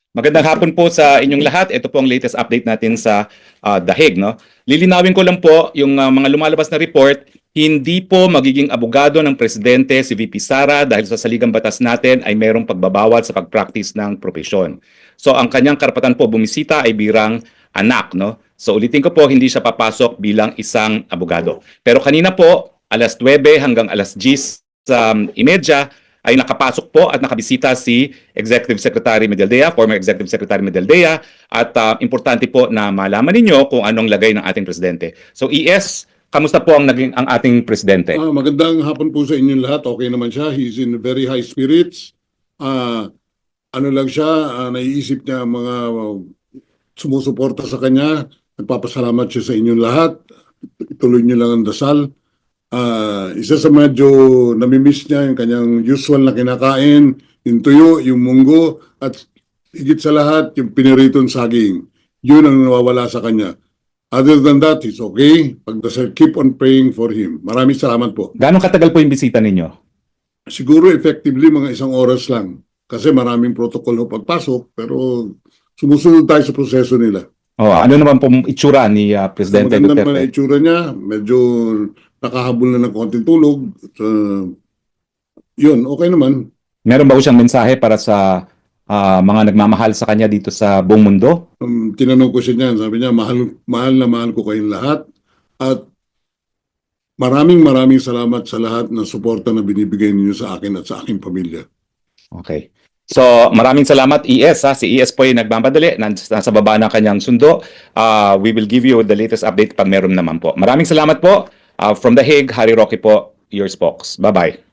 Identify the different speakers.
Speaker 1: Magandang hapon po sa inyong lahat. Ito po ang latest update natin sa The Hague, no? Lilinawin ko lang po yung mga lumalabas na report, hindi po magiging abogado ng presidente si VP Sara dahil sa saligang batas natin ay mayroong pagbabawal sa pag-practice ng propesyon. So ang kanyang karapatan po bumisita ay birang anak, no? So ulitin ko po, hindi siya papasok bilang isang abogado. Pero kanina po, alas 9 hanggang alas 10:30 ay nakapasok po at nakabisita si Executive Secretary Medialdea, former Executive Secretary Medialdea, at importante po na malaman ninyo kung anong lagay ng ating presidente. So ES, kamusta po ang naging ang ating presidente?
Speaker 2: Magandang hapon po sa inyong lahat. Okay naman siya. He's in very high spirits. Ano lang siya, naiisip niya mga sumusuporta sa kanya. Nagpapasalamat siya sa inyong lahat. Ituloy niyo lang ang dasal. Isa sa medyo namimiss niya yung kanyang usual na kinakain, yung tuyo, yung munggo, at higit sa lahat, yung piniritong saging. Yun ang nawawala sa kanya. Other than that, it's okay. Pagdasal, keep on praying for him. Maraming salamat po.
Speaker 1: Gaano katagal po yung bisita ninyo?
Speaker 2: Siguro effectively mga 1 oras lang. Kasi maraming protocol ho pagpasok, pero sumusunod tayo sa proseso nila.
Speaker 1: Oh, ano naman po itsura ni Presidente
Speaker 2: Maganda naman ang
Speaker 1: Duterte?
Speaker 2: itsura niya. Medyo nakahabol na ng konting tulog. Yun, okay naman.
Speaker 1: Meron ba po siyang mensahe para sa mga nagmamahal sa kanya dito sa buong mundo?
Speaker 2: Tinanong ko siya niyan, sabi niya, mahal na mahal ko kayong lahat. At maraming salamat sa lahat ng suporta na binibigay ninyo sa akin at sa aking pamilya.
Speaker 1: Okay. So, maraming salamat ES. Si ES po ay nagmamadali, nasa baba ng kanyang sundo. We will give you the latest update pag meron naman po. Maraming salamat po. From The Hague, Harry Roque po, your spokes. Bye-bye.